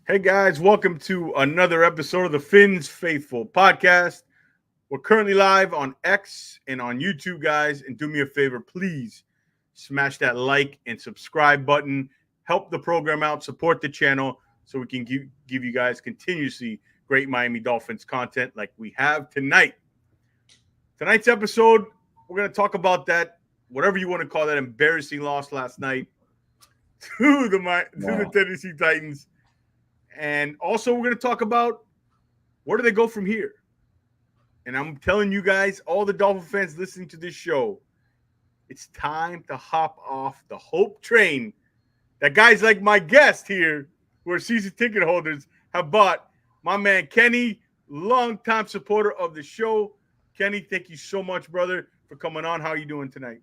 Hey guys, welcome to another episode of the Fins Faithful podcast. We're currently live on X and on YouTube, guys. And do me a favor, please smash that like and subscribe button. Help the program out, support the channel so we can give you guys continuously great Miami Dolphins content like we have tonight. Tonight's episode, we're going to talk about that, whatever you want to call that, embarrassing loss last night to the Tennessee Titans. And also, we're going to talk about where do they go from here. And I'm telling you guys, all the Dolphin fans listening to this show, it's time to hop off the hope train that guys like my guest here, who are season ticket holders, have bought. My man Kenny, longtime supporter of the show. Kenny, thank you so much, brother, for coming on. How are you doing tonight?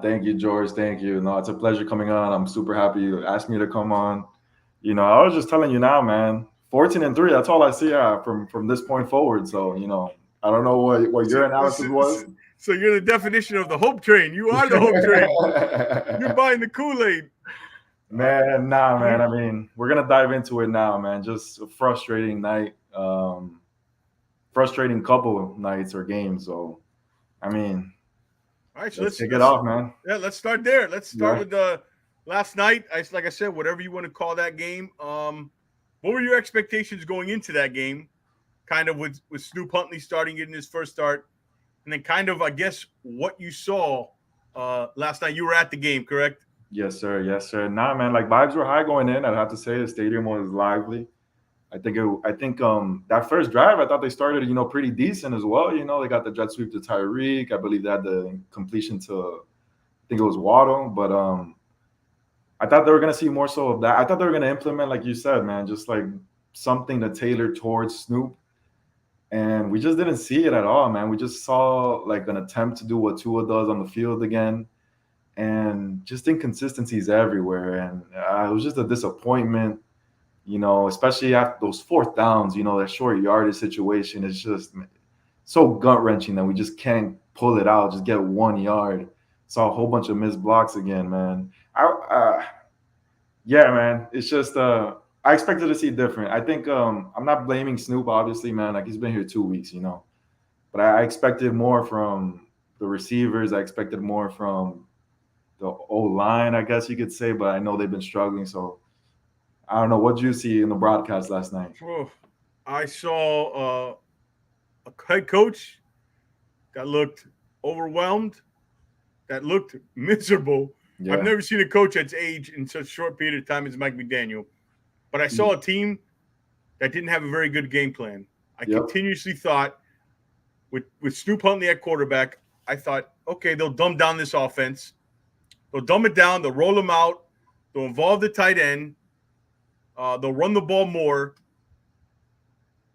Thank you, George. Thank you. No, it's a pleasure coming on. I'm super happy you asked me to come on. I was just telling you now, man. 14-3. That's all I see from this point forward. So, I don't know what your analysis was. So you're the definition of the hope train. You are the hope train. You're buying the Kool-Aid. Man. I mean, we're gonna dive into it now, man. Just a frustrating night. Frustrating couple of nights or games. So, I mean, all right. So let's kick it off, man. Yeah, let's start there. Let's start with the. Last night, like I said, whatever you want to call that game, what were your expectations going into that game? Kind of with Snoop Huntley starting getting his first start, and then kind of, I guess, what you saw last night. You were at the game, correct? Yes, sir. Nah, man, like vibes were high going in. I'd have to say the stadium was lively. I think that first drive, I thought they started, pretty decent as well. They got the jet sweep to Tyreek. I believe they had the completion to, I think it was Waddle, but I thought they were going to see more so of that. I thought they were going to implement, like you said, man, just like something to tailor towards Snoop. And we just didn't see it at all, man. We just saw like an attempt to do what Tua does on the field again. And just inconsistencies everywhere. And it was just a disappointment, especially after those fourth downs, that short yardage situation is just so gut-wrenching that we just can't pull it out, just get 1 yard. Saw a whole bunch of missed blocks again, man. Yeah, man. It's just I expected to see different. I think I'm not blaming Snoop, obviously, man. Like he's been here 2 weeks, But I expected more from the receivers. I expected more from the O-line, I guess you could say. But I know they've been struggling. So I don't know. What did you see in the broadcast last night? I saw a head coach that looked overwhelmed, that looked miserable. Yeah. I've never seen a coach that's aged in such a short period of time as Mike McDaniel. But I saw a team that didn't have a very good game plan. I continuously thought with Snoop Huntley at quarterback, I thought, okay, they'll dumb down this offense. They'll dumb it down. They'll roll them out. They'll involve the tight end. They'll run the ball more.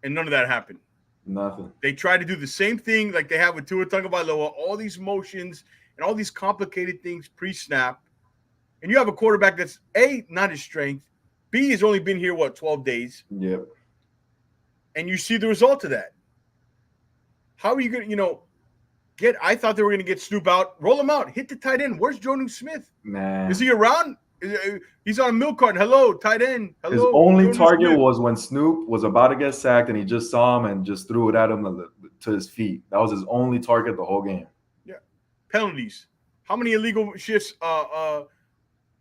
And none of that happened. Nothing. They tried to do the same thing like they have with Tua Tagovailoa, all these motions and all these complicated things pre-snap. And you have a quarterback that's, A, not his strength. B, has only been here, 12 days? Yep. And you see the result of that. How are you going to, I thought they were going to get Snoop out, roll him out, hit the tight end. Where's Jonnu Smith? Man. Is he around? He's on a milk carton. Hello, tight end. Hello. His only target was when Snoop was about to get sacked and he just saw him and just threw it at him to his feet. That was his only target the whole game. Yeah. Penalties. How many illegal shifts? How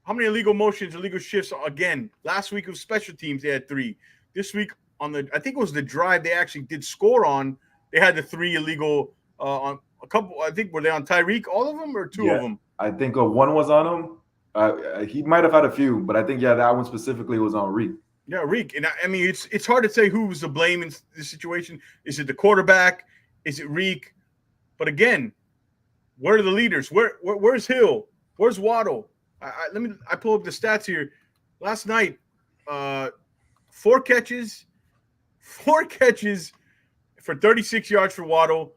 many illegal motions, illegal shifts? Again, last week of special teams, they had 3. This week I think it was the drive they actually did score on. They had the 3 illegal on a couple. I think were they on Tyreek, all of them or 2 of them? I think one was on him. He might have had a few, but I think that one specifically was on Reek. Yeah, Reek, and I mean it's hard to say who was to blame in this situation. Is it the quarterback? Is it Reek? But again, where are the leaders? Where's Hill? Where's Waddle? I pull up the stats here. Last night, 4 catches for 36 yards for Waddle,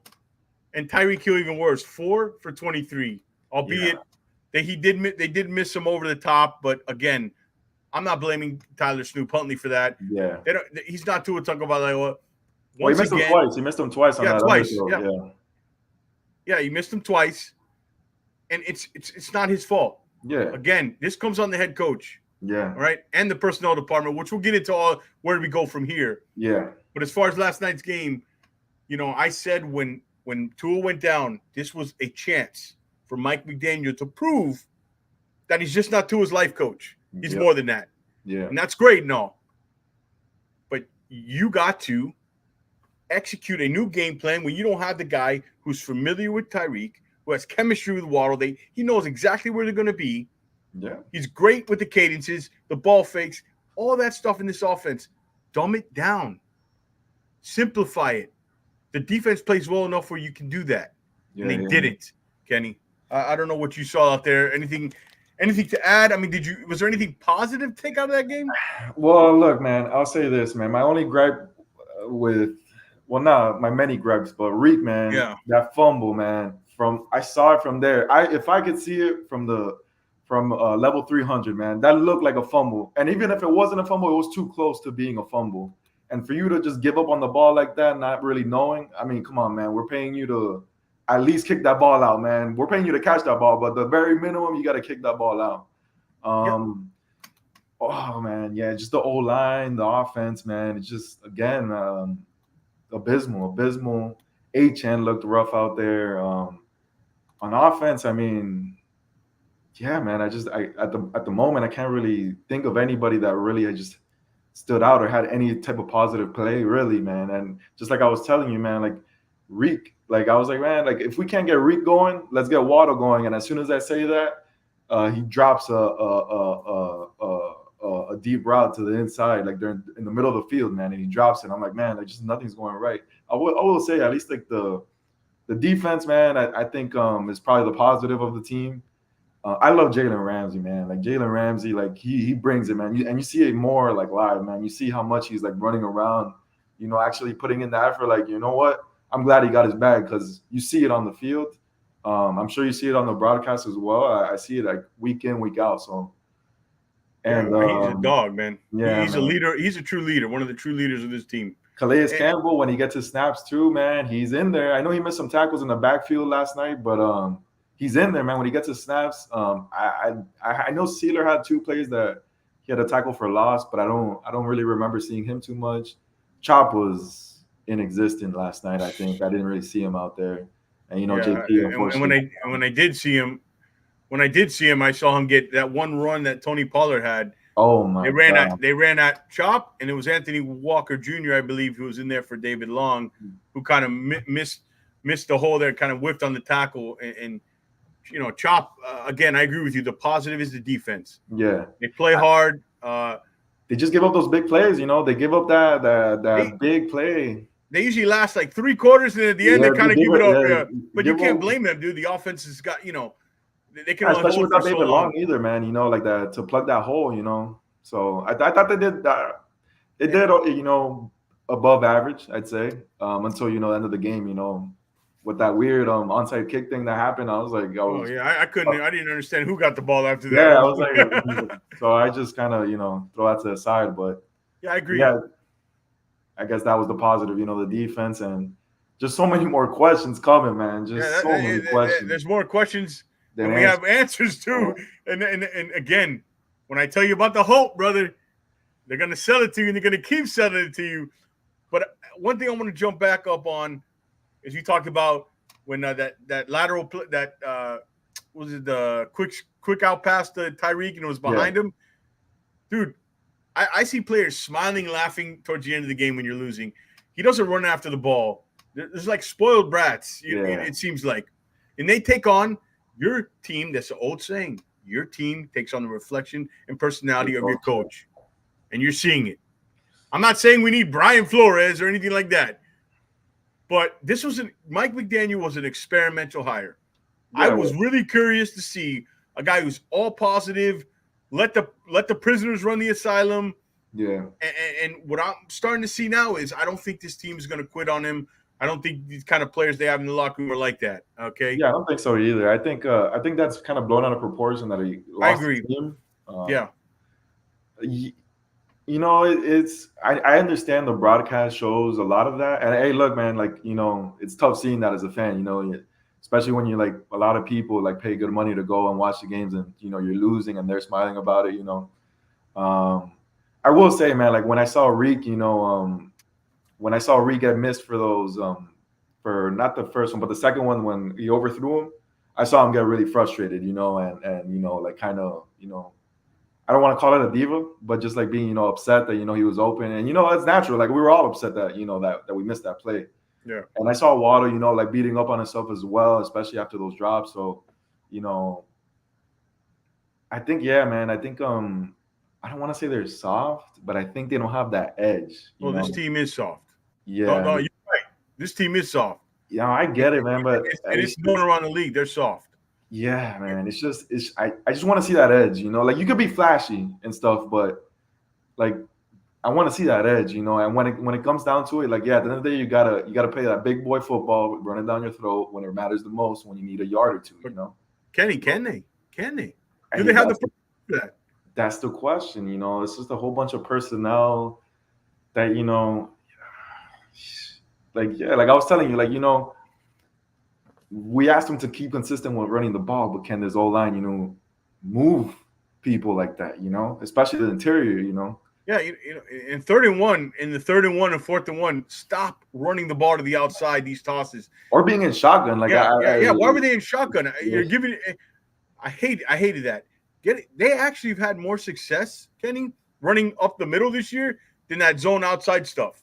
and Tyreek Hill even worse, 4 for 23. Albeit they did miss some over the top, but again, I'm not blaming Tyler Snoop Huntley for that. Yeah, he's not Tua Tagovailoa. Well, he missed him twice. He missed him twice on that. Twice. Yeah, he missed him twice, and it's not his fault. Yeah. Again, this comes on the head coach. Yeah. all right, and the personnel department, which we'll get into all where do we go from here. Yeah. But as far as last night's game, I said when Tua went down, this was a chance for Mike McDaniel to prove that he's just not Tua's life coach. He's Yep. more than that. Yeah. And that's great and all. But you got to execute a new game plan when you don't have the guy who's familiar with Tyreek, who has chemistry with Waddle. He knows exactly where they're going to be. Yeah. He's great with the cadences, the ball fakes, all that stuff in this offense. Dumb it down. Simplify it. The defense plays well enough where you can do that. And they didn't, Kenny. I don't know what you saw out there. Anything to add? I mean, was there anything positive to take out of that game? Well, look, man, I'll say this, man. My only gripe not my many gripes, but Reek, man, that fumble, man. I saw it from there. If I could see it from level 300, man, that looked like a fumble. And even if it wasn't a fumble, it was too close to being a fumble. And for you to just give up on the ball like that, not really knowing, I mean, come on, man. We're paying you to at least kick that ball out, man. We're paying you to catch that ball, but the very minimum, you got to kick that ball out. Oh, man, yeah, just the O-line, the offense, man. It's just, again, abysmal. HN looked rough out there. On offense, I mean, yeah, man, at the moment, I can't really think of anybody that really just stood out or had any type of positive play, really, man. And just like I was telling you, man, like Reek, like I was like, man, like if we can't get Reek going, let's get Waddle going. And as soon as I say that, he drops a deep route to the inside, like they're in the middle of the field, man, and he drops it. I'm like, man, like just nothing's going right. I will say at least like the defense, man, I think is probably the positive of the team. I love Jalen Ramsey, man. Like Jalen Ramsey, like he brings it, man. And you see it more like live, man. You see how much he's like running around, actually putting in the effort. Like, you know what? I'm glad he got his bag because you see it on the field. I'm sure you see it on the broadcast as well. I see it like week in, week out. So, and he's a dog, man. Yeah, he's a leader. He's a true leader. One of the true leaders of this team. Calais Campbell, when he gets his snaps too, man, he's in there. I know he missed some tackles in the backfield last night, but he's in there, man. When he gets his snaps, I know Sealer had 2 plays that he had a tackle for loss, but I don't really remember seeing him too much. Chop was inexistent last night. I think I didn't really see him out there, and JP. Unfortunately, and when I did see him, I saw him get that one run that Tony Pollard had. Oh my! They ran at Chop, and it was Anthony Walker Jr., I believe, who was in there for David Long, who kind of missed the hole there, kind of whiffed on the tackle, and Chop, again, I agree with you. The positive is the defense. Yeah. They play hard. They just give up those big plays, They give up that big play. They usually last like 3 quarters, and at the end, they kind of give it up. Yeah. But you can't blame them, dude. The offense has got, they can only especially hold without for David so Long either, man, like that to plug that hole, So I thought they did that. They did, above average, I'd say, until, the end of the game, with that weird onside kick thing that happened. I was like, I didn't understand who got the ball after that. Yeah, I was like, so I just kind of, throw that to the side. But yeah, I agree. Yeah, I guess that was the positive, the defense, and just so many more questions coming, man. So many questions. There's more questions than we have answers to. And again, when I tell you about the hope, brother, they're gonna sell it to you, and they're gonna keep selling it to you. But one thing I want to jump back up on is you talked about when that lateral play, was it the quick out pass to Tyreek, and it was behind him, dude. I see players smiling, laughing towards the end of the game when you're losing. He doesn't run after the ball. There's like spoiled brats. It seems like, and they take on your team. That's the old saying. Your team takes on the reflection and personality of your coach, and you're seeing it. I'm not saying we need Brian Flores or anything like that, but Mike McDaniel was an experimental hire. I was really curious to see a guy who's all positive. Let the prisoners run the asylum. Yeah. And what I'm starting to see now is I don't think this team is going to quit on him. I don't think these kind of players they have in the locker room are like that. Okay. Yeah, I don't think so either. I think that's kind of blown out of proportion that he lost. I agree. The team. Yeah. I understand the broadcast shows a lot of that. And hey, look, man, like, it's tough seeing that as a fan, especially when you're like a lot of people like pay good money to go and watch the games and, you're losing and they're smiling about it, I will say, man, like when I saw Reek, when I saw Reek get missed for those, for not the first one, but the second one when he overthrew him, I saw him get really frustrated, and like kind of, I don't want to call it a diva, but just like being, upset that, he was open. And, it's natural. Like we were all upset that, that we missed that play. Yeah. And I saw Waddle, like beating up on himself as well, especially after those drops. So, I think, yeah, man, I think, I don't want to say they're soft, but I think they don't have that edge. Well, this team is soft. Yeah. No, you're right. This team is soft. Yeah, I get it, man, but it's going around the league. They're soft. Yeah, man. I just want to see that edge, like you could be flashy and stuff, but like I want to see that edge, and when it comes down to it, like, yeah, at the end of the day, you gotta play that big boy football, running down your throat when it matters the most, when you need a yard or two, Kenny, can they? Do they have the for that? That's the question, It's just a whole bunch of personnel that, like, yeah, like I was telling you, like, we asked him to keep consistent with running the ball, but can this O-line, move people like that, especially the interior, Yeah, in third and one and 4th and 1, stop running the ball to the outside. These tosses or being in shotgun, like yeah. Why were they in shotgun? You're giving. I hated that. They actually have had more success, Kenny, running up the middle this year than that zone outside stuff.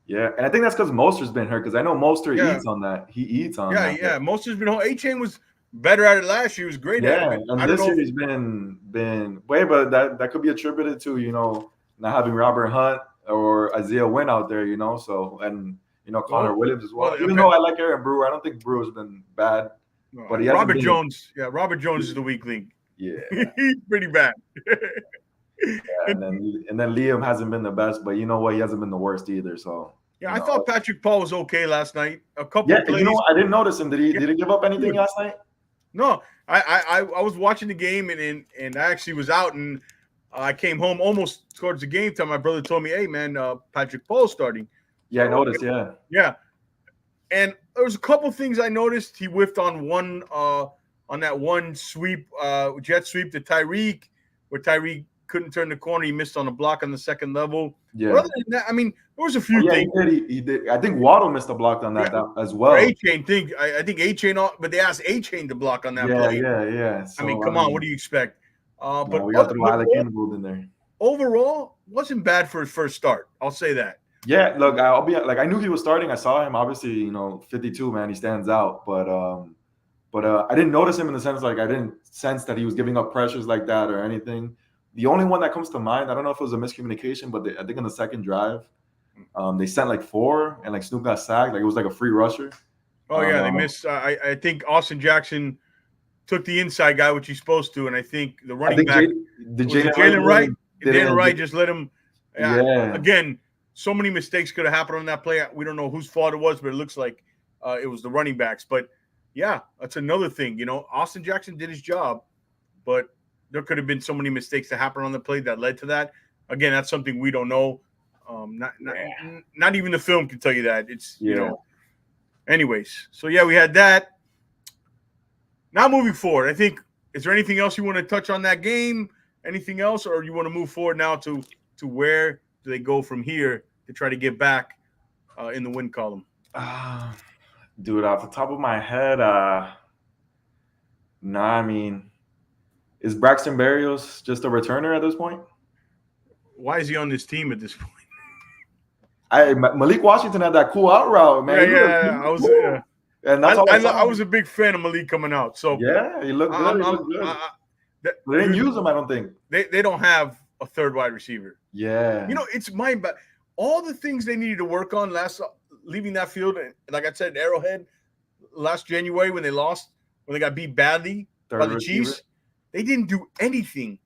Yeah, and I think that's because Moster's been hurt. Because I know Moster eats on that. He eats on that. Yeah. Moster's been home. A-Chain was better at it last year. He was great at it. And this year he's been way, but that could be attributed to not having Robert Hunt or Isaiah Wynn out there. So and Connor Williams as well. Even though I like Aaron Brewer, I don't think Brewer's been bad. No, but Robert Jones is the weak link. Yeah, he's pretty bad. and then Liam hasn't been the best, but you know what? He hasn't been the worst either. So I thought Patrick Paul was okay last night. A couple of plays. I didn't notice him. Did he give up anything last night? No, I was watching the game and I actually was out and I came home almost towards the game time. My brother told me, "Hey man, Patrick Paul's starting." Yeah, I noticed. Yeah, and there was a couple things I noticed. He whiffed on that one sweep, jet sweep to Tyreek, where Tyreek couldn't turn the corner. He missed on a block on the second level. Yeah. But other than that, I mean, there was a few things. He did. I think Waddle missed a block on that as well. A-Chain I think A-Chain, but they asked A-Chain to block on that play. Yeah. So, I mean, come on, what do you expect? But we got the Alec Campbell in there. Overall, wasn't bad for his first start. I'll say that. Yeah, look, I'll be like, I knew he was starting. I saw him. Obviously, 52, man, he stands out. But I didn't notice him in the sense, like, I didn't sense that he was giving up pressures like that or anything. The only one that comes to mind, I don't know if it was a miscommunication, but I think in the second drive, they sent like 4 and like Snoop got sacked. Like it was like a free rusher. Oh yeah, they missed. I think Austin Jackson took the inside guy, which he's supposed to, and I think the running back, Jalen Wright. Jalen Wright just let him. Again, so many mistakes could have happened on that play. We don't know whose fault it was, but it looks like it was the running backs. But yeah, that's another thing. Austin Jackson did his job, but there could have been so many mistakes that happened on the play that led to that. Again, that's something we don't know. Not even the film can tell you that. It's Anyways, so yeah, we had that. Now moving forward, I think, is there anything else you want to touch on that game? Anything else, or you want to move forward now to where do they go from here to try to get back in the win column? Dude, off the top of my head, I mean, is Braxton Berrios just a returner at this point? Why is he on this team at this point? Malik Washington had that cool out route, man. Yeah, I was. Cool. And that's I was a big fan of Malik coming out. So yeah, he looked good. They didn't use him, I don't think. They don't have a third wide receiver. Yeah. It's mind, but all the things they needed to work on leaving that field, like I said, Arrowhead last January when they got beat badly by the Chiefs, they didn't do anything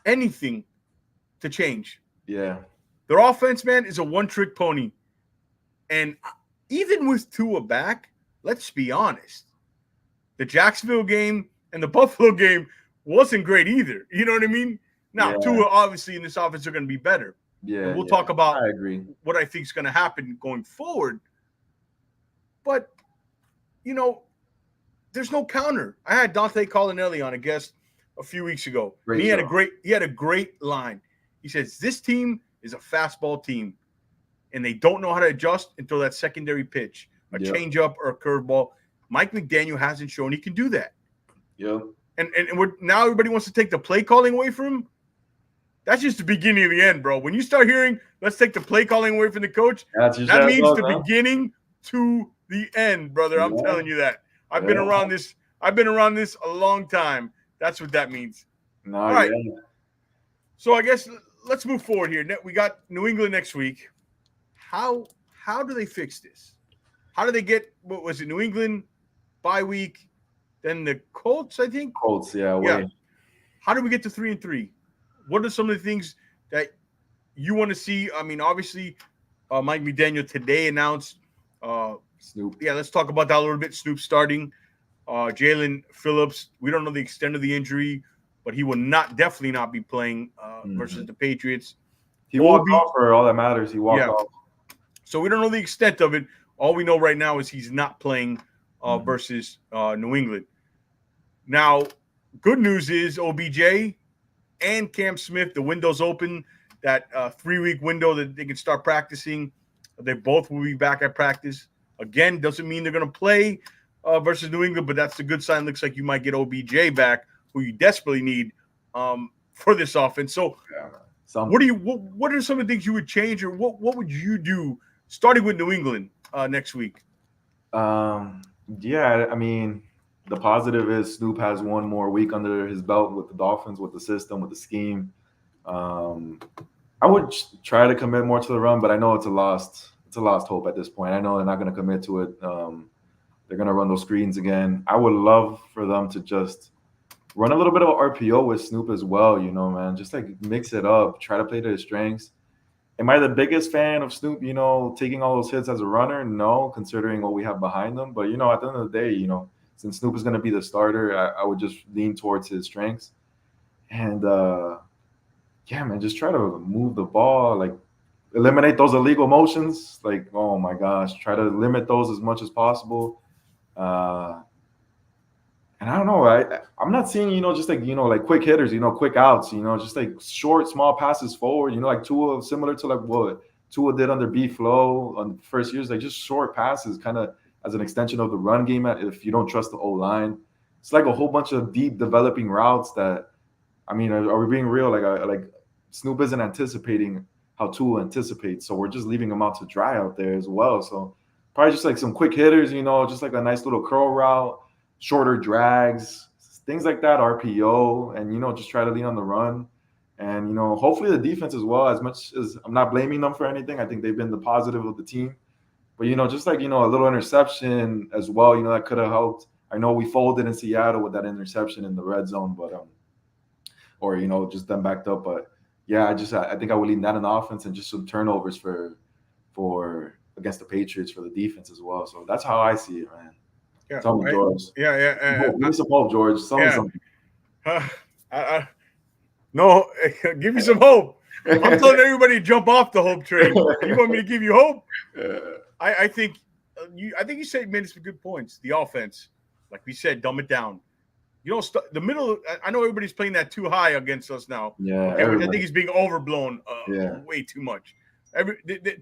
to change. Yeah. Their offense, man, is a one-trick pony. And even with Tua back, let's be honest, the Jacksonville game and the Buffalo game wasn't great either. You know what I mean? Now, Tua, obviously, in this offense are going to be better. Yeah. And we'll talk about I agree. what I think is going to happen going forward. But, there's no counter. I had Dante Collinelli on a guest a few weeks ago. He had a great line. He says this team is a fastball team, and they don't know how to adjust until that secondary pitch, a changeup or a curveball. Mike McDaniel hasn't shown he can do that. Yeah. And now everybody wants to take the play calling away from him. That's just the beginning of the end, bro. When you start hearing, let's take the play calling away from the coach, that means the beginning to the end, brother. I'm telling you that. I've been around this a long time. That's what that means. No, all right. So I guess let's move forward here. We got New England next week. How do they fix this? How do they get, what was it, New England bye week, then the Colts, I think? Colts, yeah. How do we get to 3-3? What are some of the things that you want to see? I mean, obviously, Mike McDaniel today announced Snoop. Yeah, let's talk about that a little bit. Snoop starting. Jalen Phillips, we don't know the extent of the injury, but he will definitely not be playing versus the Patriots. He walked off for all that matters. He walked off. So we don't know the extent of it. All we know right now is he's not playing versus New England. Now, good news is OBJ and Cam Smith, the window's open, that 3-week window that they can start practicing. They both will be back at practice. Again, doesn't mean they're going to play versus New England, but that's a good sign. Looks like you might get OBJ back, who you desperately need for this offense. So what are some of the things you would change, or what would you do starting with New England next week? Yeah, I mean, the positive is Snoop has one more week under his belt with the Dolphins, with the system, with the scheme. I would try to commit more to the run, but I know it's a lost hope at this point. I know they're not going to commit to it. They're going to run those screens again. I would love for them to just run a little bit of RPO with Snoop as well, man. Just like mix it up, try to play to his strengths. Am I the biggest fan of Snoop, taking all those hits as a runner? No, considering what we have behind them. But, at the end of the day, since Snoop is going to be the starter, I would just lean towards his strengths. And, man, just try to move the ball, like eliminate those illegal motions. Like, oh, my gosh, try to limit those as much as possible. And I don't know, I'm not seeing, just like, like quick hitters, quick outs, just like short, small passes forward, like Tua, similar to like what Tua did under B-Flow on the first years, like just short passes kind of as an extension of the run game if you don't trust the O-line. It's like a whole bunch of deep developing routes that, I mean, are we being real? Like Snoop isn't anticipating how Tua anticipates, so we're just leaving him out to dry out there as well. So probably just like some quick hitters, just like a nice little curl route, shorter drags, things like that, RPO, and, just try to lean on the run. And, hopefully the defense as well, as much as I'm not blaming them for anything. I think they've been the positive of the team. But, just like, a little interception as well, that could have helped. I know we folded in Seattle with that interception in the red zone, but or, just them backed up. But, yeah, I think I would lean that in the offense and just some turnovers for against the Patriots for the defense as well. So that's how I see it, man. Yeah, tell me, George. Give me some hope, George. Tell me something. No, give me some hope. I'm telling everybody to jump off the hope train. You want me to give you hope? I think you said made some good points. The offense, like we said, dumb it down. You don't the middle. I know everybody's playing that too high against us now. Yeah, okay, I think he's being overblown way too much.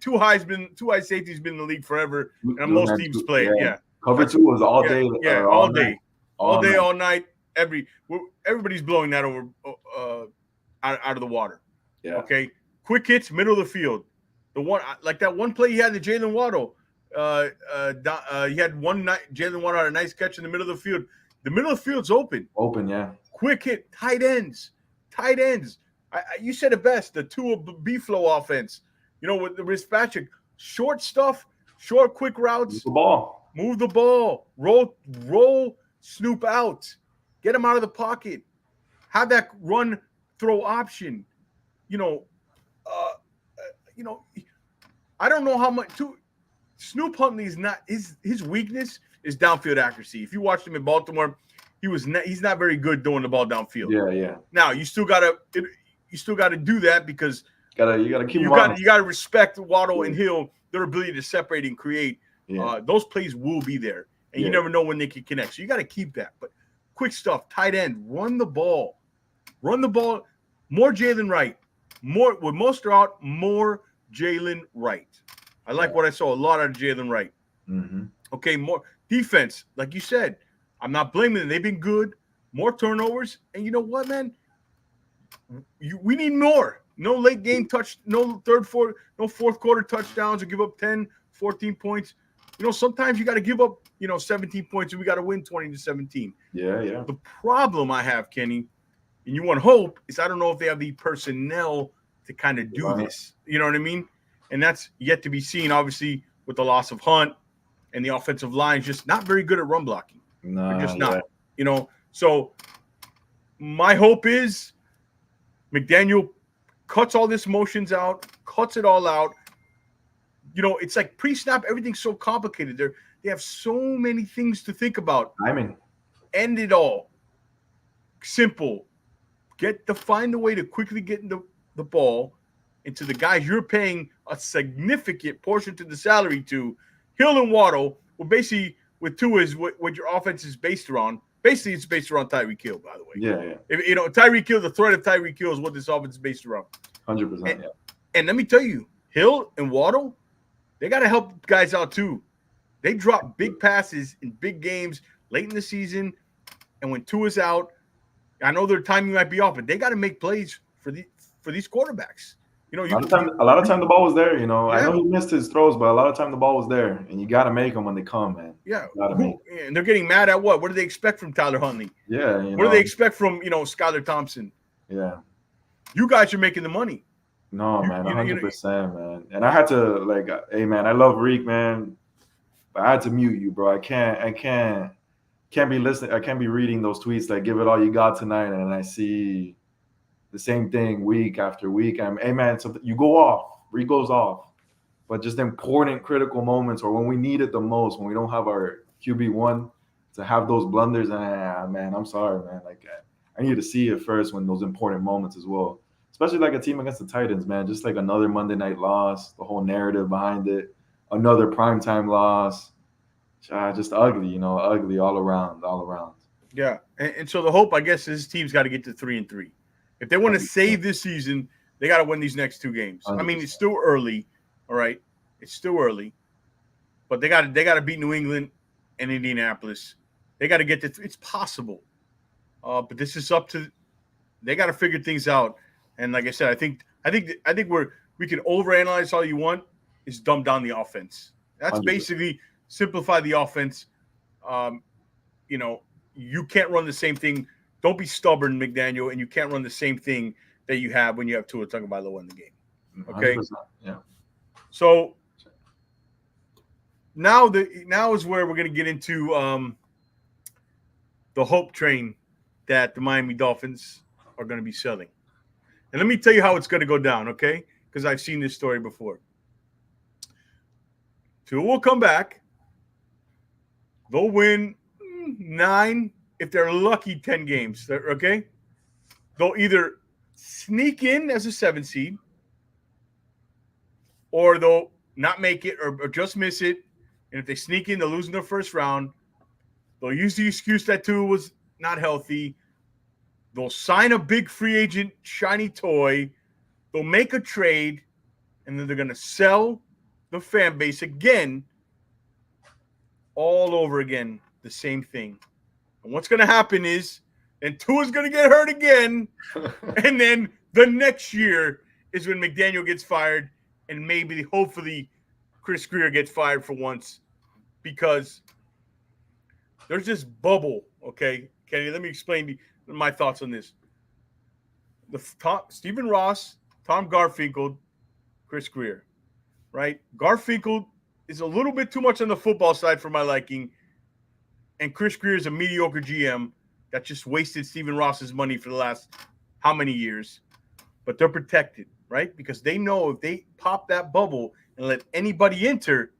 Too high safety's been in the league forever, and most teams play it. Yeah. Cover 2 was all day. Yeah, all day, all night. Everybody's blowing that over out of the water. Yeah. Okay. Quick hits, middle of the field. The one like that one play he had to Jalen Waddle. He had one night. Jalen Waddle had a nice catch in the middle of the field. The middle of the field's open. Open, yeah. Quick hit, tight ends. You said it best. The Tua B-Flow offense. With the Fitzpatrick, short stuff, short quick routes. Move the ball. Roll Snoop out. Get him out of the pocket. Have that run throw option. I don't know how much Snoop Huntley is not his weakness is downfield accuracy. If you watched him in Baltimore, he's not very good throwing the ball downfield. Yeah. Now you still gotta do that because you gotta keep you gotta respect Waddle and Hill, their ability to separate and create. Yeah. Those plays will be there, and you never know when they can connect. So you got to keep that. But quick stuff, tight end, run the ball, more Jalen Wright. More with Mostert, more Jalen Wright. I like what I saw a lot out of Jalen Wright. Mm-hmm. Okay, more defense, like you said. I'm not blaming them. They've been good. More turnovers, and you know what, man? We need more. No late game touch, no fourth quarter touchdowns or give up 10, 14 points. Sometimes you got to give up, 17 points and we got to win 20-17. Yeah. The problem I have, Kenny, and you want hope, is I don't know if they have the personnel to kind of do this. You know what I mean? And that's yet to be seen, obviously, with the loss of Hunt and the offensive line is just not very good at run blocking. They're just not. So my hope is McDaniel cuts all this motions out, cuts it all out. It's like pre-snap, everything's so complicated. They have so many things to think about. End it all. Simple. Find a way to quickly get the ball into the guys you're paying a significant portion to the salary to. Hill and Waddle, well, basically with Tua is what your offense is based around. Basically, it's based around Tyreek Hill, by the way. Yeah. Tyreek Hill, the threat of Tyreek Hill is what this offense is based around. 100%. And let me tell you, Hill and Waddle, they got to help guys out too. They drop big passes in big games late in the season, and when Tua's out, I know their timing might be off, but they got to make plays for these quarterbacks. A lot of time the ball was there. I know he missed his throws, but a lot of time the ball was there, and you got to make them when they come, man. Yeah, and they're getting mad at what? What do they expect from Tyler Huntley? Yeah, what do they expect from Skylar Thompson? Yeah, you guys are making the money. No, man, 100%, man. And I had to hey, man, I love Reek, man, but I had to mute you, bro. I can't be listening. I can't be reading those tweets like "give it all you got tonight," and I see the same thing week after week. Hey, man, so you go off. Reek goes off. But just important, critical moments, or when we need it the most, when we don't have our QB1 to have those blunders, man, I'm sorry, man. I need to see it first when those important moments as well. Especially like a team against the Titans, man. Just like another Monday night loss, the whole narrative behind it, another primetime loss. Just ugly, ugly all around. Yeah, and so the hope, I guess, is this team's got to get to 3-3. If they want to save this season, they got to win these next two games. 100%. I mean, it's still early, all right? It's still early, but they got to beat New England and Indianapolis. They got to get to. It's possible, but this is up to. They got to figure things out. And like I said, I think we can overanalyze all you want. Is dumb down the offense. That's 100%. Basically simplify the offense. You can't run the same thing. Don't be stubborn, McDaniel, and you can't run the same thing that you have when you have Tua Tagovailoa in the game. Okay. 100%, yeah. So now is where we're going to get into the hope train that the Miami Dolphins are going to be selling. And let me tell you how it's going to go down, okay? Because I've seen this story before. Tua will come back. They'll win 9, if they're lucky, 10 games, okay? They'll either sneak in as a 7 seed, or they'll not make it or just miss it. And if they sneak in, they'll lose in the first round. They'll use the excuse that Tua was not healthy. They'll sign a big free agent shiny toy. They'll make a trade, and then they're going to sell the fan base again, all over again, the same thing. And what's going to happen is, and Tua's going to get hurt again, and then the next year is when McDaniel gets fired, and maybe, hopefully, Chris Grier gets fired for once, because there's this bubble, okay? Kenny, let me explain my thoughts on this. Stephen Ross, Tom Garfinkel, Chris Grier, right? Garfinkel is a little bit too much on the football side for my liking, and Chris Grier is a mediocre GM that just wasted Stephen Ross's money for the last how many years. But they're protected, right? Because they know if they pop that bubble and let anybody enter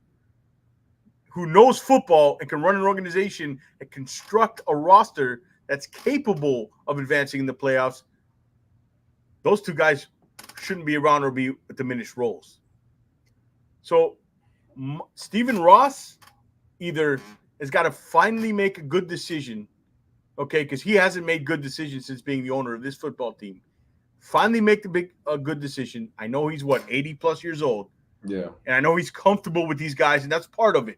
who knows football and can run an organization and construct a roster that's capable of advancing in the playoffs, those two guys shouldn't be around or be diminished roles. So Stephen Ross either has got to finally make a good decision, okay, because he hasn't made good decisions since being the owner of this football team. finally make a good decision. I know he's 80 plus years old, Yeah. and I know he's comfortable with these guys, and that's part of it.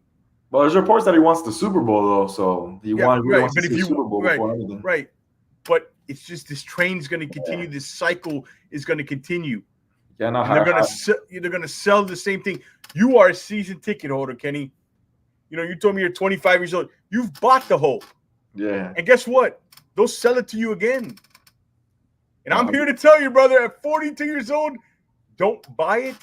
Well, there's reports that he wants the Super Bowl though, so Yeah, really right. wants to But see if a you Super Bowl before anything. right, but it's just this train's going to continue. This cycle is going to continue, Yeah, no, and they're going to sell the same thing. You are a season ticket holder, Kenny. You know, you told me you're 25 years old. You've bought the hope. Yeah. And guess what? They'll sell it to you again. And I'm here to tell you, brother, at 42 years old, don't buy it.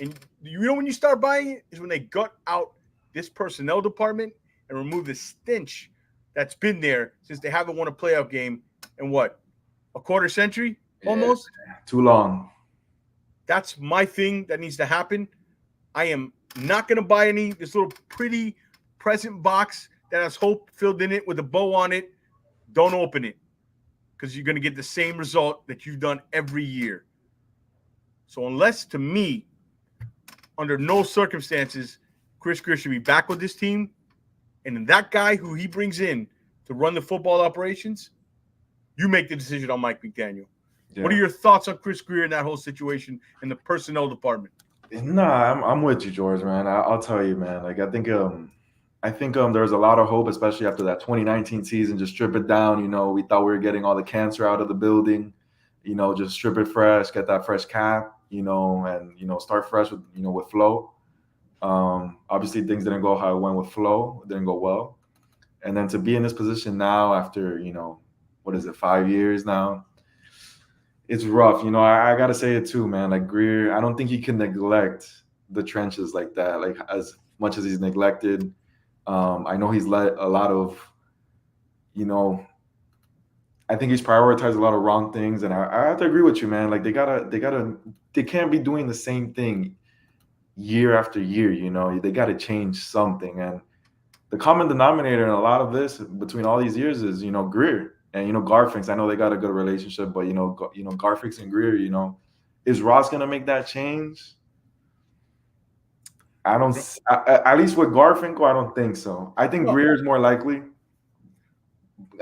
And you know when you start buying it is when they gut out this personnel department and remove the stench that's been there since they haven't won a playoff game in a quarter century almost? Yeah, too long. That's my thing that needs to happen. I am not going to buy this little pretty present box that has hope filled in it with a bow on it. Don't open it because you're going to get the same result that you've done every year. So unless, to me, under no circumstances, Chris Greer should be back with this team, and then that guy who he brings in to run the football operations, you make the decision on Mike McDaniel. Yeah. What are your thoughts on Chris Greer in that whole situation in the personnel department? Nah, I'm with you, George, man. I'll tell you, man. Like, I think there was a lot of hope, especially after that 2019 season. Just strip it down. You know, we thought we were getting all the cancer out of the building. You know, just strip it fresh, get that fresh cap. You know, and start fresh with with Flo. Obviously, things didn't go how it went with Flo. It didn't go well. And then to be in this position now, after 5 years now. It's rough. I got to say it too, man. Like Greer, I don't think he can neglect the trenches like that, like as much as he's neglected. I know he's let a lot of, I think he's prioritized a lot of wrong things. And I have to agree with you, man. Like they can't be doing the same thing year after year, they got to change something. And the common denominator in a lot of this between all these years is, Greer. And Garfinks, I know they got a good relationship, but Garfinks and Greer, is Ross gonna make that change? I don't. At least with Garfinkel, I don't think so. I think Greer is more likely.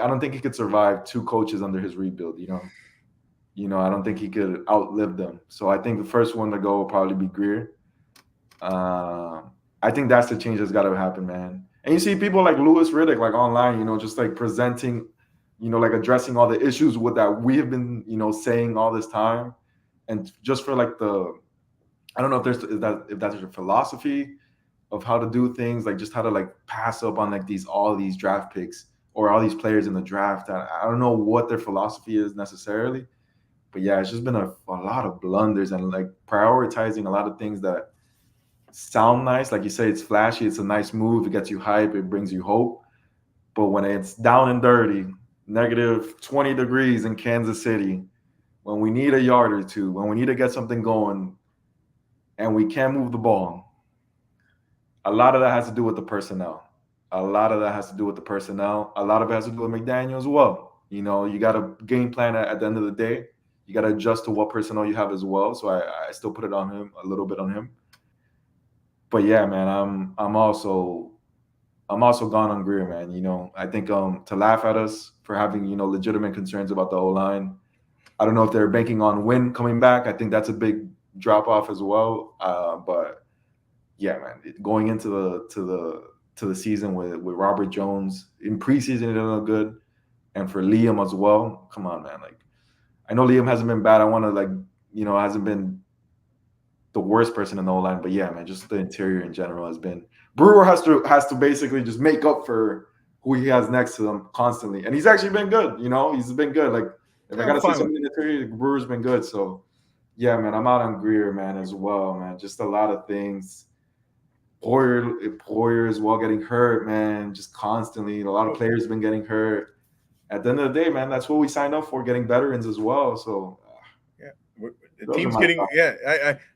I don't think he could survive 2 coaches under his rebuild. I don't think he could outlive them. So I think the first one to go will probably be Greer. I think that's the change that's got to happen, man. And you see people like Louis Riddick, like online, just like presenting. Like addressing all the issues with that we have been, saying all this time, and just for like I don't know if that's your philosophy of how to do things, like just how to like pass up on like all these draft picks or all these players in the draft. I don't know what their philosophy is necessarily, but yeah, it's just been a lot of blunders and like prioritizing a lot of things that sound nice, like you say, it's flashy, it's a nice move, it gets you hype, it brings you hope, but when it's down and dirty. Negative 20 degrees in Kansas City, when we need a yard or two, when we need to get something going, and we can't move the ball. A lot of that has to do with the personnel. A lot of it has to do with McDaniel as well. You got a game plan at the end of the day. You got to adjust to what personnel you have as well. So I still put it on him, a little bit on him. But yeah, man, I'm also gone on Greer, man. I think to laugh at us for having, legitimate concerns about the O-line. I don't know if they're banking on Wynn coming back. I think that's a big drop off as well. But yeah, man, going into the season with Robert Jones in preseason, it didn't look good, and for Liam as well. Come on, man. Like I know Liam hasn't been bad. I want to hasn't been the worst person in the O-line, but yeah, man, just the interior in general has been. Brewer has to basically just make up for who he has next to him constantly, and he's actually been good. He's been good. Like if I gotta say something in the interior, Brewer's been good. So yeah, man, I'm out on Greer, man, as well, man. Just a lot of things. Poyer as well getting hurt, man, just constantly. A lot of players have been getting hurt. At the end of the day, man, that's what we signed up for, getting veterans as well. So yeah, the team's getting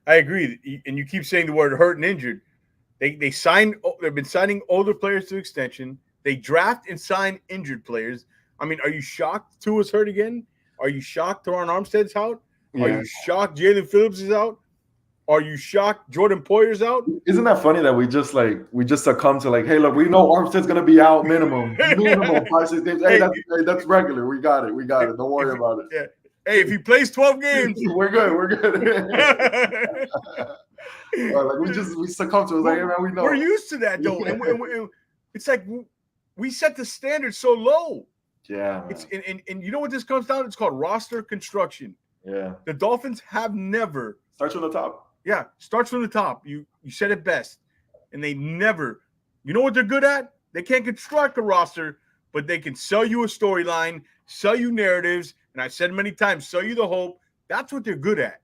I agree. And you keep saying the word hurt and injured. They've been signing older players to extension. They draft and sign injured players. I mean, are you shocked Tua's hurt again? Are you shocked Teron Armstead's out? Yeah. Are you shocked Jalen Phillips is out? Are you shocked Jordan Poyer's out? Isn't that funny that we just succumb to hey, look, we know Armstead's gonna be out minimum 5-6 games. Hey, that's regular. We got it. Don't worry about it. Yeah. Hey, if he plays 12 games, We're good. We're good. Well, like we succumb to it. Like, hey, man, we we're know. used to that though, and it's like we set the standard so low. Yeah, It's man. and you know what this comes down to? It's called roster construction. Yeah. The Dolphins have never, Starts from the top. yeah, starts from the top. You said it best, and they never. You know what they're good at? They can't construct a roster, but they can sell you a storyline, sell you narratives, and I've said many times, sell you the hope. That's what they're good at.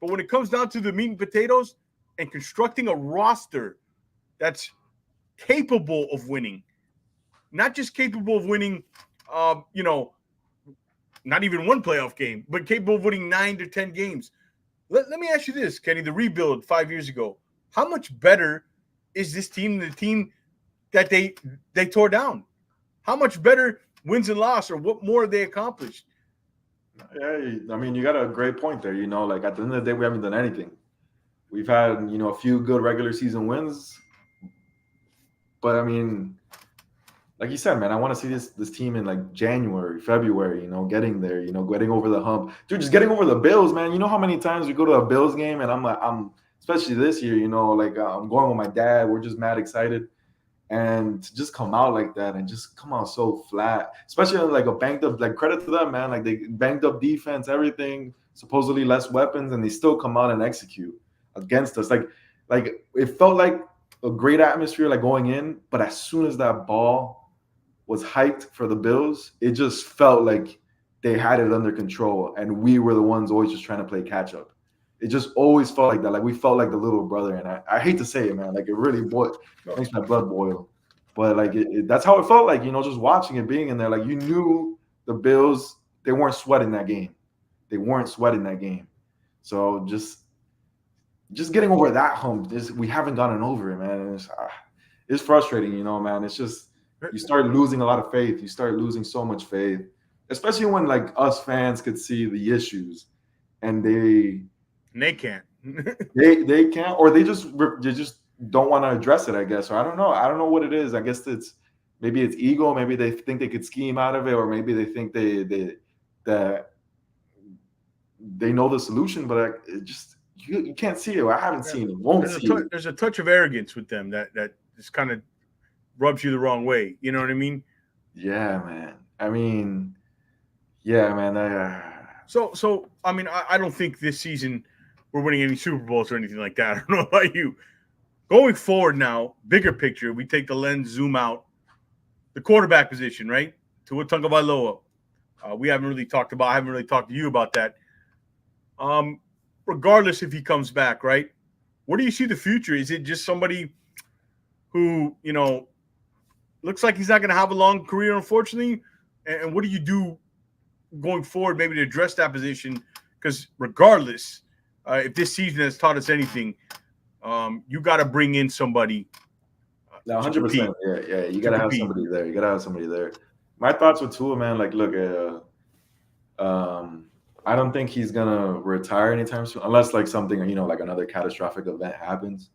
But when it comes down to the meat and potatoes and constructing a roster that's capable of winning, not just capable of winning, you know, not even one playoff game, but capable of winning 9 to 10 games. Let me ask you this, Kenny, the rebuild 5 years ago, how much better is this team than the team that they tore down? How much better wins and loss, or what more have they accomplished? Yeah, I mean, you got a great point there. Like at the end of the day, we haven't done anything. We've had, a few good regular season wins, but I mean, like you said, man, I want to see this team in like January, February, getting there, getting over the hump. Dude, just getting over the Bills, man. You know how many times we go to a Bills game and I'm especially this year, like I'm going with my dad. We're just mad excited. And to just come out like that and just come out so flat, especially like a banged up, like credit to them, man. Like they banged up defense, everything, supposedly less weapons, and they still come out and execute against us. Like it felt like a great atmosphere, like going in, but as soon as that ball was hiked for the Bills, it just felt like they had it under control, and we were the ones always just trying to play catch up. It just always felt like that. Like we felt like the little brother, and I hate to say it, man. Like it really makes my blood boil. But like that's how it felt like, just watching it, being in there. Like you knew the Bills, they weren't sweating that game. They weren't sweating that game. So just getting over that hump, we haven't gotten over it, man. It's frustrating, man. It's just you start losing a lot of faith. You start losing so much faith, especially when like us fans could see the issues, and they can't. they can't, or they just don't want to address it, I guess. Or I don't know what it is. I guess maybe it's ego. Maybe they think they could scheme out of it, or maybe they think that they know the solution, but it just you can't see it. I haven't seen it. Won't see it. There's a touch of arrogance with them that just kind of rubs you the wrong way. You know what I mean? Yeah, man. I mean, yeah, man. So I mean, I don't think this season we're winning any Super Bowls or anything like that. I don't know about you. Going forward now, bigger picture, we take the lens, zoom out. The quarterback position, right? Tua Tagovailoa. I haven't really talked to you about that. Regardless if he comes back, right? Where do you see the future? Is it just somebody who, looks like he's not going to have a long career, unfortunately? And what do you do going forward, maybe to address that position? Because regardless, if this season has taught us anything, you got to bring in somebody. 100%. Yeah. You got to have somebody there. My thoughts with Tua, man. Like, look, I don't think he's gonna retire anytime soon, unless like something, like another catastrophic event happens.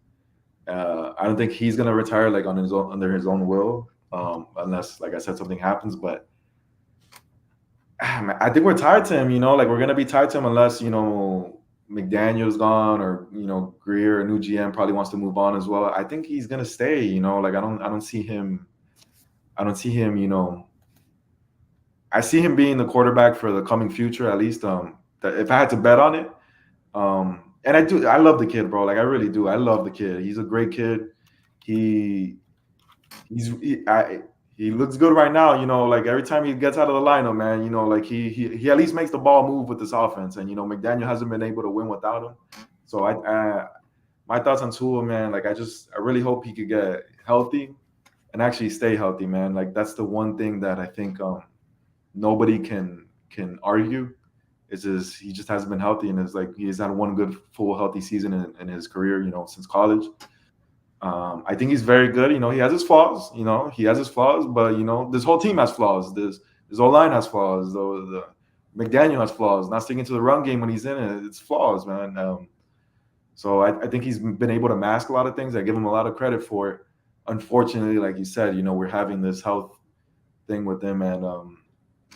I don't think he's gonna retire like under his own will, unless, like I said, something happens. But I think we're tied to him. Like we're gonna be tied to him unless McDaniel's gone, or Greer, a new GM, probably wants to move on as well. I think he's gonna stay. Like I don't see him. I see him being the quarterback for the coming future, at least. If I had to bet on it, and I love the kid, bro. Like I really do. I love the kid. He's a great kid. He looks good right now. Like every time he gets out of the lineup, man. Like he at least makes the ball move with this offense, and McDaniel hasn't been able to win without him. So my thoughts on Tua, man. Like I really hope he could get healthy and actually stay healthy, man. Like that's the one thing that I think nobody can argue. He just hasn't been healthy, and he's had one good full healthy season in his career, since college. I think he's very good. He has his flaws. But this whole team has flaws. This whole line has flaws. The McDaniel has flaws. Not sticking to the run game when he's in it, it's flaws, man. So I think he's been able to mask a lot of things. I give him a lot of credit for it. Unfortunately, like you said, we're having this health thing with him, and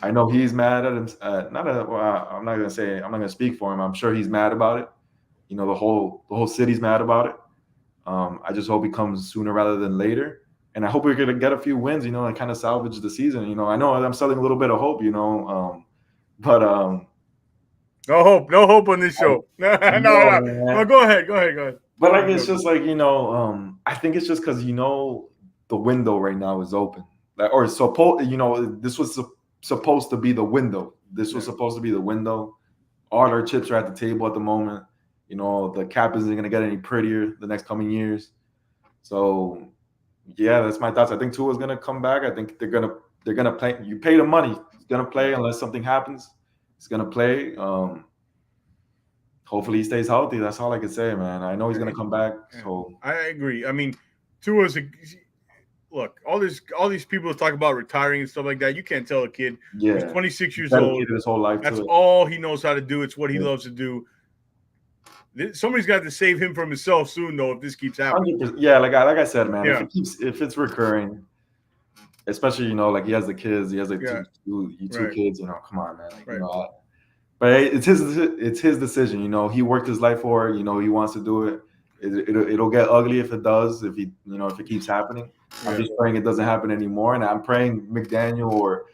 I know he's mad at him. I'm not gonna say. I'm not gonna speak for him. I'm sure he's mad about it. You know, the whole city's mad about it. I just hope he comes sooner rather than later, and I hope we're gonna get a few wins. You know, and kind of salvage the season. You know, I know I'm selling a little bit of hope. You know, but No hope on this show. No, no, no, no. man. Go ahead, go ahead, go ahead. But like it's just like I think it's just because the window right now is open. Like or supposed this was supposed to be the window. This was supposed to be the window. All our chips are at the table at the moment. You know the cap isn't gonna get any prettier the next coming years. So yeah, that's my thoughts. I think Tua's gonna come back. I think they're gonna play. You pay the money. He's gonna play unless something happens. He's gonna play. Hopefully he stays healthy. That's all I can say, man. I know he's gonna come back. So I agree. I mean, Tua's a look. All these people talk about retiring and stuff like that. You can't tell a kid who's 26 years old. Dedicated his whole life. That's all he knows how to do. It's what he loves to do. Somebody's got to save him from himself soon, though. If this keeps happening, 100%. Yeah, like I said, man. If it's recurring, especially like he has the kids, he has like two kids. Come on, man. Like, but it's his decision. He worked his life for it. He wants to do it. It'll get ugly if it does. If it keeps happening. I'm just praying it doesn't happen anymore, and I'm praying McDaniel or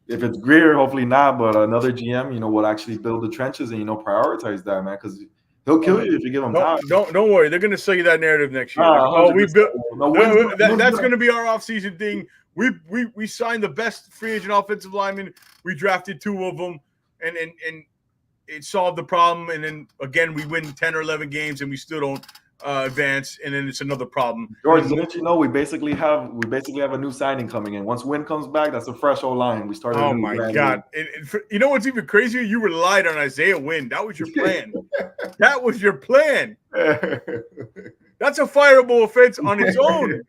if it's Greer, hopefully not, but another GM, will actually build the trenches and prioritize that, man, because he'll kill you if you give him time. Don't worry, they're going to sell you that narrative next year. We built. That's going to be our offseason thing. We signed the best free agent offensive lineman. We drafted 2 of them, and it solved the problem. And then again, we win 10 or 11 games, and we still don't advance, and then it's another problem. George, didn't you know we basically have a new signing coming in? Once Wynn comes back, that's a fresh old line. We started. Oh my God! You know what's even crazier? You relied on Isaiah Wynn. That was your plan. That was your plan. That's a fireable offense on its own.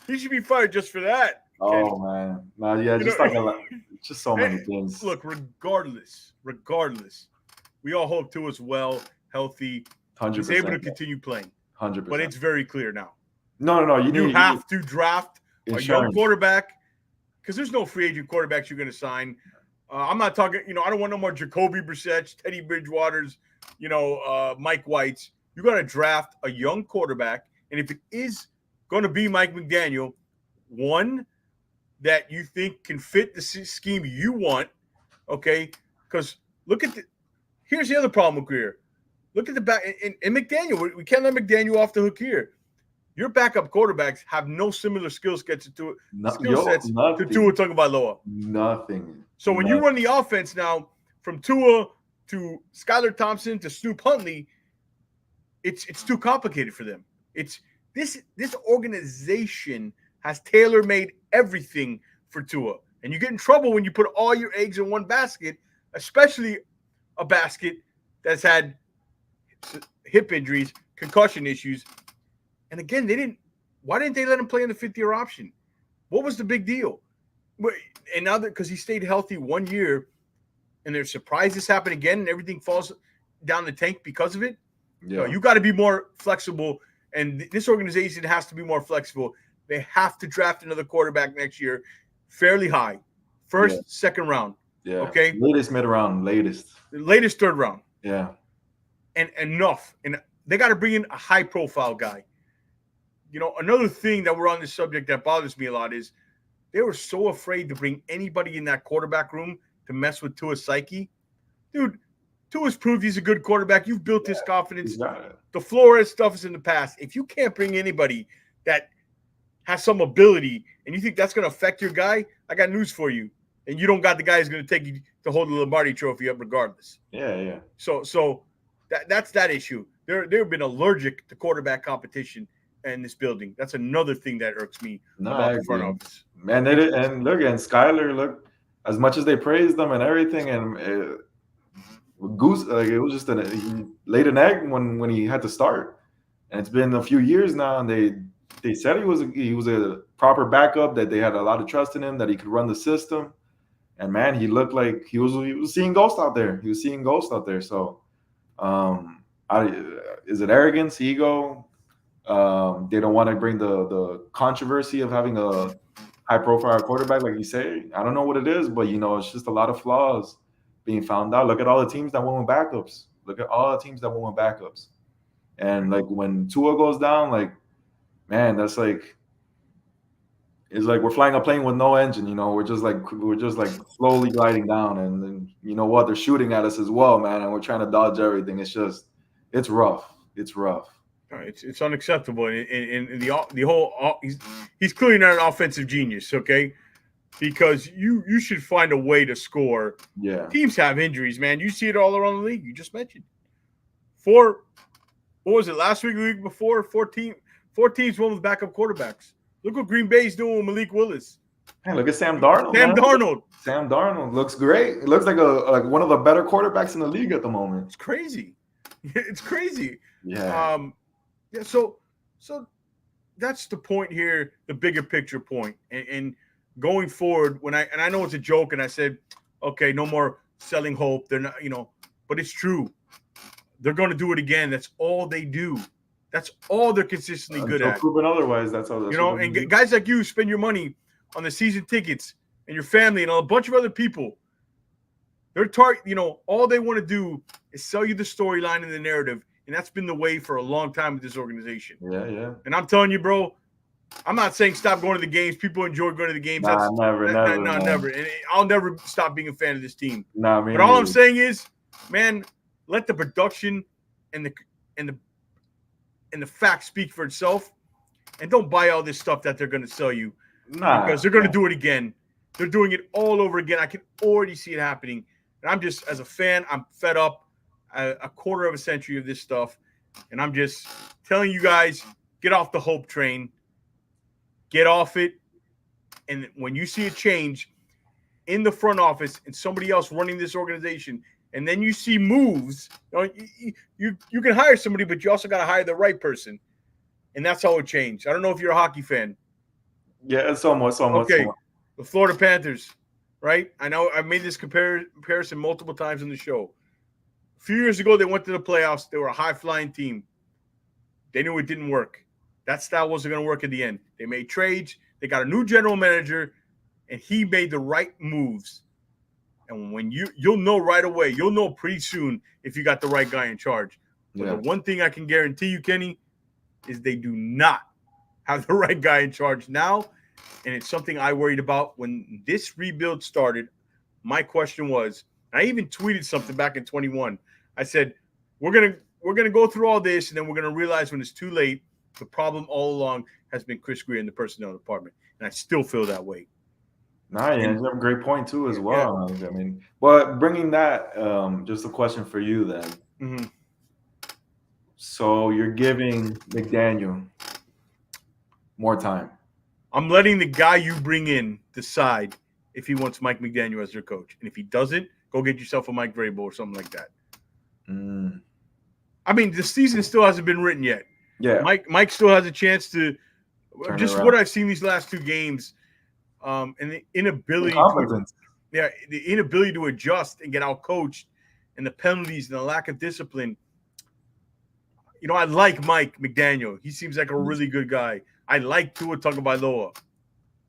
He should be fired just for that. Oh man, just so many things. Look, regardless, we all hope Tua's well, healthy, 100%. He's able to continue playing. 100%. But it's very clear now. No. You have to draft a young quarterback because there's no free agent quarterbacks you're going to sign. I'm not talking, I don't want no more Jacoby Brissett, Teddy Bridgewaters, Mike Whites. You got to draft a young quarterback. And if it is going to be Mike McDaniel, one that you think can fit the scheme you want, okay? Because here's the other problem with Greer. Look at the back in McDaniel. We can't let McDaniel off the hook here. Your backup quarterbacks have no similar skill sets to Tua Tagovailoa. Nothing. So when you run the offense now from Tua to Skylar Thompson to Snoop Huntley, it's too complicated for them. It's this organization has tailor-made everything for Tua, and you get in trouble when you put all your eggs in one basket, especially a basket that's had hip injuries, concussion issues. And again, why didn't they let him play in the 5th-year option? What was the big deal? And now because he stayed healthy 1 year and they're surprised this happened again and everything falls down the tank because of it. Yeah. You got to be more flexible, and this organization has to be more flexible. They have to draft another quarterback next year fairly high. First, second round. Yeah. Okay. Latest mid-round, latest 3rd round. Yeah. And enough. And they got to bring in a high-profile guy. Another thing that we're on this subject that bothers me a lot is they were so afraid to bring anybody in that quarterback room to mess with Tua's psyche. Dude, Tua's proved he's a good quarterback. You've built his confidence. The Flores stuff is in the past. If you can't bring anybody that has some ability and you think that's going to affect your guy, I got news for you. And you don't got the guy who's going to take you to hold the Lombardi Trophy up regardless. Yeah. So that's that issue. They've been allergic to quarterback competition in this building. That's another thing that irks me about the front office. Man, and look, and Skyler, as much as they praised them and everything, and Goose, it was just he laid an egg when he had to start. And it's been a few years now, and they said he was a proper backup, that they had a lot of trust in him, that he could run the system. And man, he looked like he was seeing ghosts out there. So, is it arrogance, ego? They don't want to bring the controversy of having a high-profile quarterback, like you say. I don't know what it is, but it's just a lot of flaws being found out. Look at all the teams that went with backups. And like when Tua goes down, like, man, that's like, it's like we're flying a plane with no engine. We're just like slowly gliding down, and then you know what? They're shooting at us as well, man, and we're trying to dodge everything. It's rough. It's rough. It's unacceptable, and the whole he's clearly not an offensive genius, okay? Because you should find a way to score. Yeah. Teams have injuries, man. You see it all around the league. You just mentioned what was it last week, the week before? Four teams won with backup quarterbacks. Look what Green Bay's doing with Malik Willis. Hey, look at Sam Darnold. Sam Darnold looks great. It looks like one of the better quarterbacks in the league at the moment. It's crazy. It's crazy. Yeah. Yeah. So that's the point here, the bigger picture point. And going forward, I know it's a joke, and I said, okay, no more selling hope. They're not, but it's true. They're going to do it again. That's all they do. That's all they're consistently good at. Proven otherwise, that's all. And guys like you spend your money on the season tickets and your family and a bunch of other people. They're all they want to do is sell you the storyline and the narrative, and that's been the way for a long time with this organization. Yeah. And I'm telling you, bro, I'm not saying stop going to the games. People enjoy going to the games. Never. And I'll never stop being a fan of this team. But all I'm saying is, man, let the production and the facts speak for itself, and don't buy all this stuff that they're going to sell you, because they're going to do it again. They're doing it all over again. I can already see it happening, and I'm just, as a fan, I'm fed up. A quarter of a century of this stuff, and I'm just telling you guys, get off the hope train. Get off it, and when you see a change in the front office and somebody else running this organization, and then you see moves, you can hire somebody, but you also got to hire the right person, and that's how it changed. I don't know if you're a hockey fan. Yeah, somewhat. Okay, the Florida Panthers, right? I know I've made this comparison multiple times on the show. A few years ago, they went to the playoffs. They were a high-flying team. They knew it didn't work. That style wasn't going to work at the end. They made trades. They got a new general manager, and he made the right moves. And when you'll know right away, you'll know pretty soon if you got the right guy in charge. But the one thing I can guarantee you, Kenny, is they do not have the right guy in charge now. And it's something I worried about when this rebuild started. My question was, I even tweeted something back in 21. I said, we're gonna go through all this, and then we're gonna realize when it's too late. The problem all along has been Chris Greer in the personnel department, and I still feel that way. You have a great point too, as well. Yeah. I mean, but bringing that, just a question for you then. Mm-hmm. So you're giving McDaniel more time. I'm letting the guy you bring in decide if he wants Mike McDaniel as their coach, and if he doesn't, go get yourself a Mike Vrabel or something like that. I mean, the season still hasn't been written yet. Yeah, Mike still has a chance to just what I've seen these last two games, and the inability to adjust and get out coached, and the penalties and the lack of discipline. I like Mike McDaniel. He seems like a really good guy. I like Tua Tagovailoa,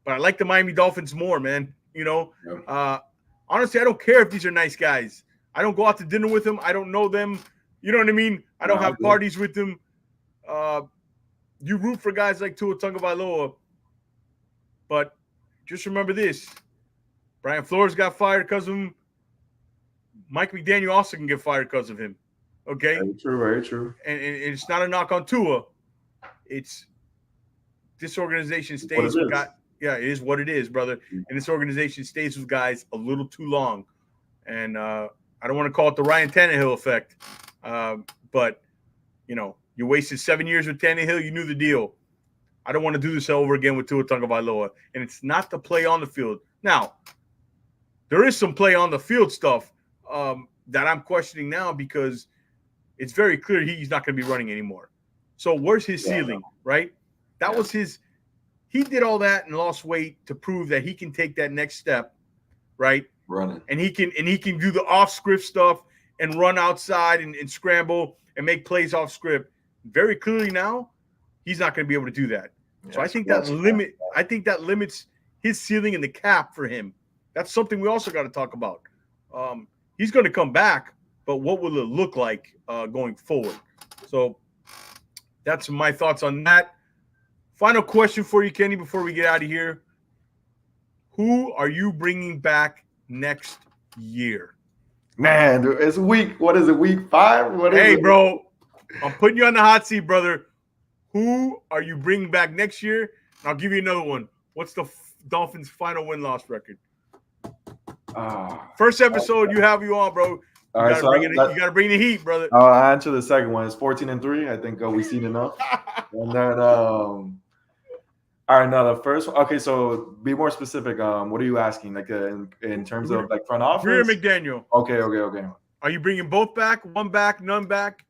but I like the Miami Dolphins more, man. Honestly, I don't care if these are nice guys. I don't go out to dinner with them. I don't know them. You know what I mean? I don't have parties with them. You root for guys like Tua Tagovailoa, but just remember this: Brian Flores got fired because of him. Mike McDaniel also can get fired because of him. Okay, very true. And it's not a knock on Tua. It's this organization stays with guys. Yeah, it is what it is, brother. And this organization stays with guys a little too long, and I don't want to call it the Ryan Tannehill effect, but you wasted 7 years with Tannehill. You knew the deal. I don't want to do this over again with Tua Tagovailoa. And it's not the play on the field. Now, there is some play on the field stuff that I'm questioning now because it's very clear he's not going to be running anymore. So where's his ceiling, right? That was his – he did all that and lost weight to prove that he can take that next step, right? Running. And he can do the off-script stuff and run outside and scramble and make plays off script. Very clearly now, he's not going to be able to do that. So I think that limits his ceiling and the cap for him. That's something we also got to talk about. He's going to come back, but what will it look like going forward? So that's my thoughts on that. Final question for you, Kenny, before we get out of here. Who are you bringing back next year? Man, it's week. What is it? Week 5? What is it? Hey, bro, I'm putting you on the hot seat, brother. Who are you bringing back next year? And I'll give you another one. What's the Dolphins' final win-loss record? First episode, you on, bro. You gotta bring the heat, brother. I'll answer the second one. It's 14-3. I think we've seen enough. And then, all right, now the first one. Okay, so be more specific. What are you asking? Like in terms of like front office? Greer McDaniel. Okay. Are you bringing both back? One back? None back?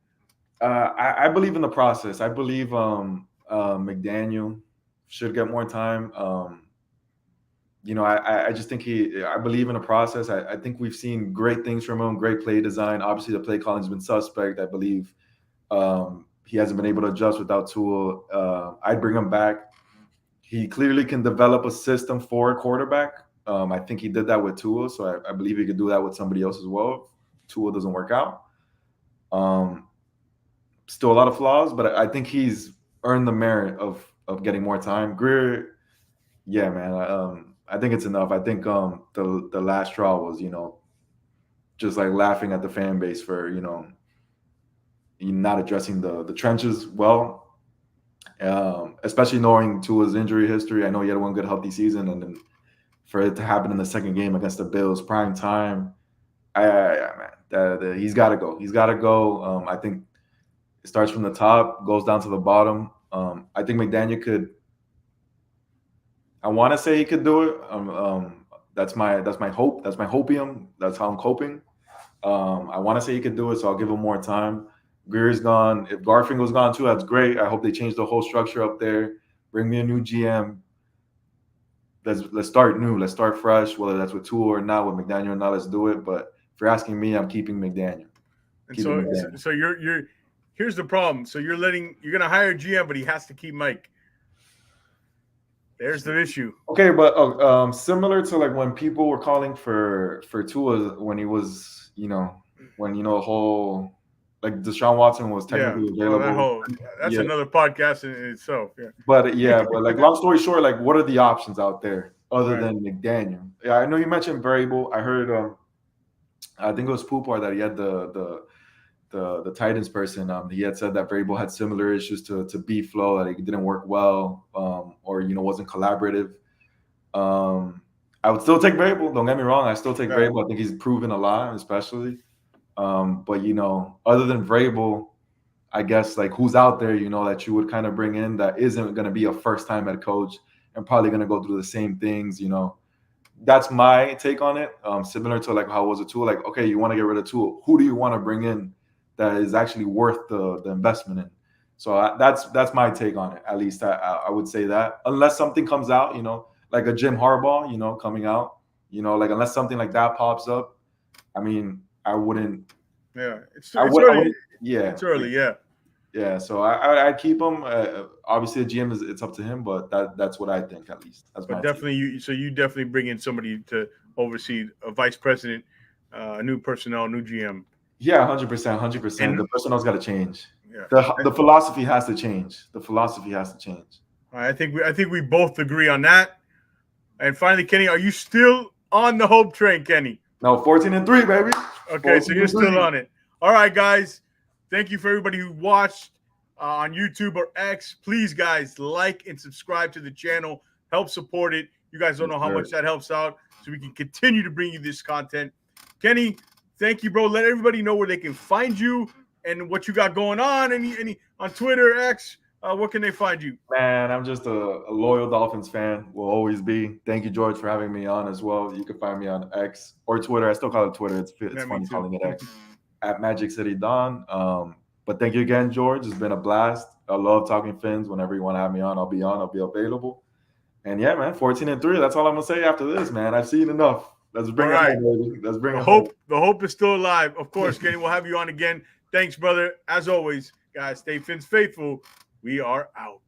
I believe in the process. I believe McDaniel should get more time. I just think I believe in the process. I think we've seen great things from him, great play design. Obviously, the play calling's been suspect. I believe he hasn't been able to adjust without Tua. I'd bring him back. He clearly can develop a system for a quarterback. I think he did that with Tua, so I believe he could do that with somebody else as well. If Tua doesn't work out. Still a lot of flaws, but I think he's earned the merit of getting more time. Greer, yeah, man. I think it's enough. I think the last straw was, just like laughing at the fan base for, not addressing the trenches well, especially knowing Tua's injury history. I know he had one good healthy season, and then for it to happen in the second game against the Bills, prime time, man, he's got to go. He's got to go. I think it starts from the top, goes down to the bottom. I think McDaniel could. I want to say he could do it. That's my hope. That's my hopium. That's how I'm coping. I want to say he could do it, so I'll give him more time. Greer's gone. If Garfinkel's gone too, that's great. I hope they change the whole structure up there. Bring me a new GM. Let's start new. Let's start fresh. Whether that's with Tua or not, with McDaniel or not, let's do it. But if you're asking me, I'm keeping McDaniel. So you're here's the problem. So you're gonna hire a GM, but he has to keep Mike. There's the issue. Okay, but similar to like when people were calling for Tua when he was, when the whole like Deshaun Watson was technically available. That's another podcast in itself. Yeah. But like long story short, like what are the options out there other than McDaniel? Yeah, I know you mentioned variable. I heard I think it was Poopar that he had the Titans person. He had said that variable had similar issues to B-Flow, that it didn't work well, or wasn't collaborative. I would still take variable. Don't get me wrong. I still take variable. I think he's proven a lot, especially. But other than variable, I guess like who's out there, that you would kind of bring in that isn't going to be a first-time head coach and probably going to go through the same things. That's my take on it. Similar to like how it was a Tua. Like, okay, you want to get rid of Tua. Who do you want to bring in that is actually worth the investment in? So that's my take on it. At least I would say that, unless something comes out, like a Jim Harbaugh, coming out, like unless something like that pops up, I mean, I wouldn't. Yeah, it's early. It's early. Yeah. Yeah. So I'd keep him. Obviously, the GM it's up to him, but that's what I think at least. That's but definitely you definitely bring in somebody to oversee a vice president, new personnel, new GM. Yeah, 100%, 100%. The personnel's got to change. Yeah. The philosophy has to change. I think we both agree on that. And finally, Kenny, are you still on the hope train, Kenny? No, 14-3, baby. Okay, so you're still on it. All right, guys. Thank you for everybody who watched on YouTube or X. Please, guys, like and subscribe to the channel. Help support it. You guys don't know how much that helps out, so we can continue to bring you this content. Kenny, thank you, bro. Let everybody know where they can find you and what you got going on. Any on Twitter, X, where can they find you? Man, I'm just a loyal Dolphins fan. Will always be. Thank you, George, for having me on as well. You can find me on X or Twitter. I still call it Twitter. It's funny calling it X. At Magic City Don. But thank you again, George. It's been a blast. I love talking Fins. Whenever you want to have me on, I'll be available. And yeah, man, 14-3. That's all I'm gonna say after this, man. I've seen enough. Let's bring it home, baby. Let's bring it home. The hope is still alive. Of course, Kenny, we'll have you on again. Thanks, brother. As always, guys, stay Fins faithful. We are out.